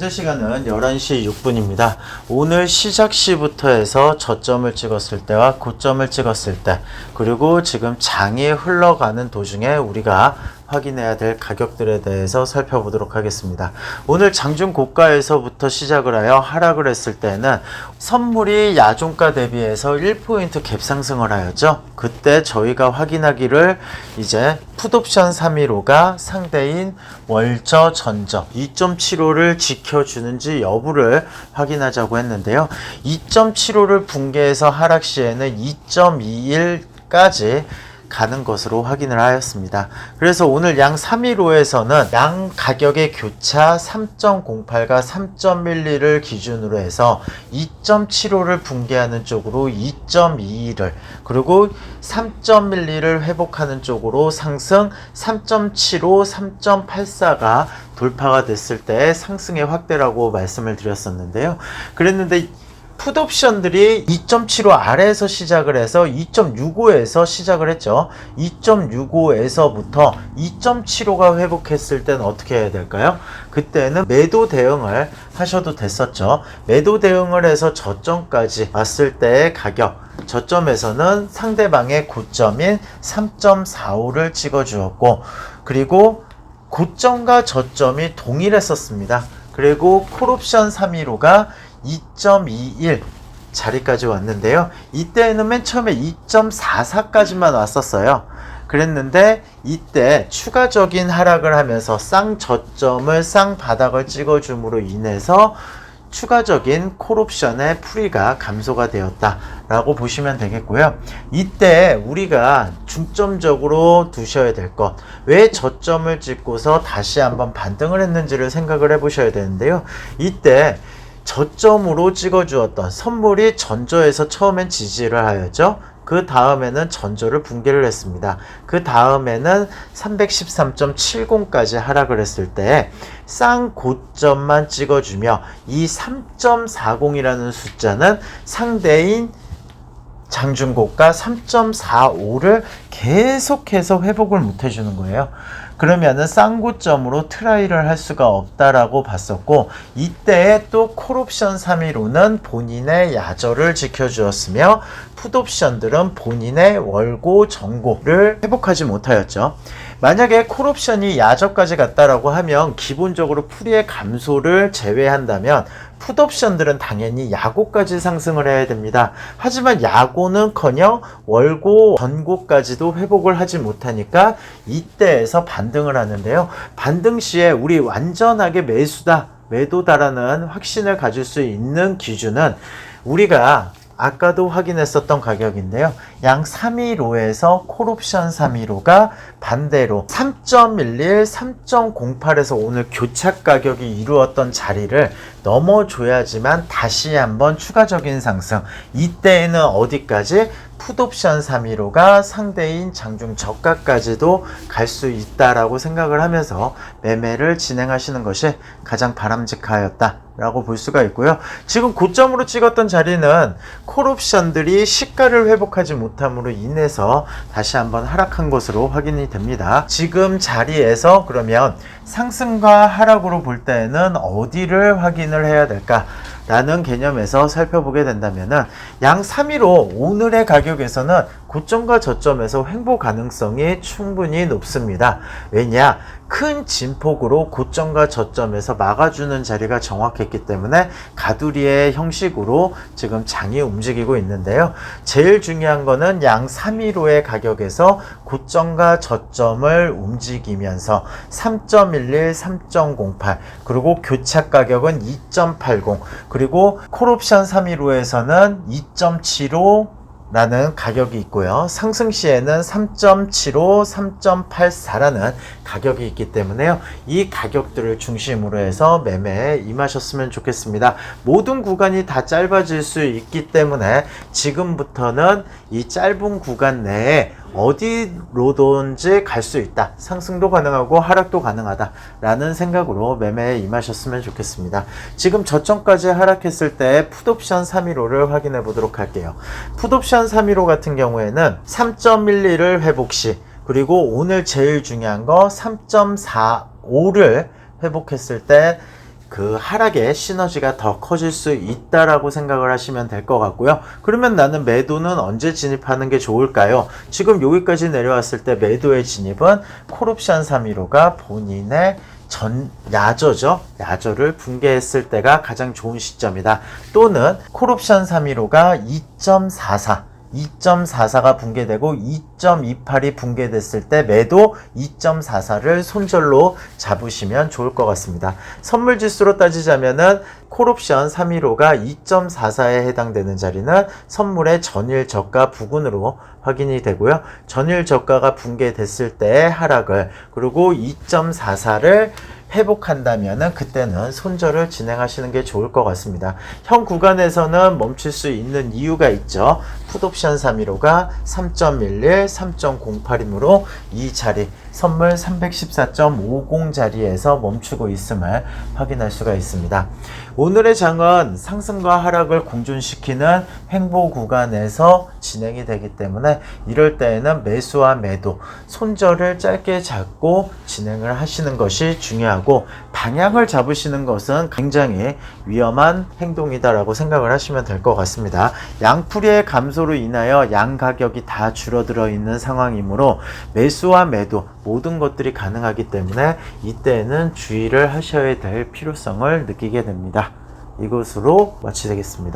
현재 시간은 11시 6분입니다. 오늘 시작 시부터 해서 저점을 찍었을 때와 고점을 찍었을 때, 그리고 지금 장이 흘러가는 도중에 우리가 확인해야 될 가격들에 대해서 살펴보도록 하겠습니다. 오늘 장중 고가에서부터 시작을 하여 하락을 했을 때는 선물이 야종가 대비해서 1포인트 갭 상승을 하였죠. 그때 저희가 확인하기를 이제 풋옵션 315가 상대인 월저 전저 2.75를 지켜주는지 여부를 확인하자고 했는데요. 2.75를 붕괴해서 하락 시에는 2.21까지 가는 것으로 확인을 하였습니다. 그래서 오늘 양 315에서는 양 가격의 교차 3.08과 3.12를 기준으로 해서 2.75를 붕괴하는 쪽으로 2.22를, 그리고 3.12를 회복하는 쪽으로 상승 3.75, 3.84가 돌파가 됐을 때 상승의 확대라고 말씀을 드렸었는데요. 그랬는데 풋옵션들이 2.75 아래에서 시작을 해서 2.65에서 시작을 했죠. 2.65에서부터 2.75가 회복했을 때는 어떻게 해야 될까요? 그때는 매도 대응을 하셔도 됐었죠. 매도 대응을 해서 저점까지 왔을 때의 가격, 저점에서는 상대방의 고점인 3.45를 찍어 주었고, 그리고 고점과 저점이 동일했었습니다. 그리고 콜옵션 315가 2.21 자리까지 왔는데요. 이때는 맨 처음에 2.44까지만 왔었어요. 그랬는데 이때 추가적인 하락을 하면서 쌍저점을 쌍바닥을 찍어줌으로 인해서 추가적인 콜옵션의 풀이가 감소가 되었다라고 보시면 되겠고요. 이때 우리가 중점적으로 두셔야 될 것, 왜 저점을 찍고서 다시 한번 반등을 했는지를 생각을 해 보셔야 되는데요. 이때 저점으로 찍어주었던 선물이 전저에서 처음엔 지지를 하였죠. 그 다음에는 전저를 붕괴를 했습니다. 그 다음에는 313.70까지 하락을 했을 때 쌍고점만 찍어주며 이 3.40이라는 숫자는 상대인 장중고가 3.45를 계속해서 회복을 못 해주는 거예요. 그러면은 쌍고점으로 트라이를 할 수가 없다라고 봤었고, 이때에 또 콜옵션 315는 본인의 야저를 지켜주었으며 풋옵션들은 본인의 월고 정고를 회복하지 못하였죠. 만약에 콜옵션이 야저까지 갔다라고 하면 기본적으로 풀이의 감소를 제외한다면 풋옵션들은 당연히 야고까지 상승을 해야 됩니다. 하지만 야고는커녕 월고 전고까지도 회복을 하지 못하니까 이때에서 반등을 하는데요. 반등 시에 우리 완전하게 매수다, 매도다라는 확신을 가질 수 있는 기준은 우리가 아까도 확인했었던 가격인데요. 양 315에서 콜옵션 315가 반대로 3.11, 3.08에서 오늘 교착 가격이 이루었던 자리를 넘어줘야지만 다시 한번 추가적인 상승, 이때에는 어디까지? 풋옵션 315가 상대인 장중 저가까지도 갈 수 있다라고 생각을 하면서 매매를 진행하시는 것이 가장 바람직하였다 라고 볼 수가 있고요. 지금 고점으로 찍었던 자리는 콜옵션들이 시가를 회복하지 못함으로 인해서 다시 한번 하락한 것으로 확인이 됩니다. 지금 자리에서 그러면 상승과 하락으로 볼 때는 어디를 확인을 해야 될까? 라는 개념에서 살펴보게 된다면은 양 315 오늘의 가격에서는 고점과 저점에서 횡보 가능성이 충분히 높습니다. 왜냐? 큰 진폭으로 고점과 저점에서 막아주는 자리가 정확했기 때문에 가두리의 형식으로 지금 장이 움직이고 있는데요. 제일 중요한 거는 양 315의 가격에서 고점과 저점을 움직이면서 3.11, 3.08, 그리고 교착 가격은 2.80, 그리고 콜옵션 315에서는 2.75 라는 가격이 있고요. 상승 시에는 3.75, 3.84라는 가격이 있기 때문에요. 이 가격들을 중심으로 해서 매매에 임하셨으면 좋겠습니다. 모든 구간이 다 짧아질 수 있기 때문에 지금부터는 이 짧은 구간 내에 어디로든지 갈 수 있다, 상승도 가능하고 하락도 가능하다 라는 생각으로 매매에 임하셨으면 좋겠습니다. 지금 저점까지 하락했을 때 풋옵션 315를 확인해 보도록 할게요. 풋옵션 315 같은 경우에는 3.12를 회복 시, 그리고 오늘 제일 중요한 거 3.45를 회복했을 때 그 하락의 시너지가 더 커질 수 있다라고 생각을 하시면 될 것 같고요. 그러면 나는 매도는 언제 진입하는 게 좋을까요? 지금 여기까지 내려왔을 때 매도의 진입은 콜옵션 315가 본인의 야저죠. 야저를 붕괴했을 때가 가장 좋은 시점이다. 또는 콜옵션 315가 2.44가 붕괴되고 2.28이 붕괴됐을 때 매도 2.44를 손절로 잡으시면 좋을 것 같습니다. 선물 지수로 따지자면은 콜옵션 315가 2.44에 해당되는 자리는 선물의 전일 저가 부근으로 확인이 되고요. 전일 저가가 붕괴됐을 때의 하락을, 그리고 2.44를 회복한다면은 그때는 손절을 진행하시는 게 좋을 것 같습니다. 현 구간에서는 멈출 수 있는 이유가 있죠. 풋옵션 315가 3.11, 3.08이므로 이 자리 선물 314.50 자리에서 멈추고 있음을 확인할 수가 있습니다. 오늘의 장은 상승과 하락을 공존시키는 횡보 구간에서 진행이 되기 때문에 이럴 때에는 매수와 매도, 손절을 짧게 잡고 진행을 하시는 것이 중요하고, 방향을 잡으시는 것은 굉장히 위험한 행동이다라고 생각을 하시면 될 것 같습니다. 양풀이의 감소로 인하여 양 가격이 다 줄어들어 있는 상황이므로 매수와 매도 모든 것들이 가능하기 때문에 이때는 주의를 하셔야 될 필요성을 느끼게 됩니다. 이것으로 마치겠습니다.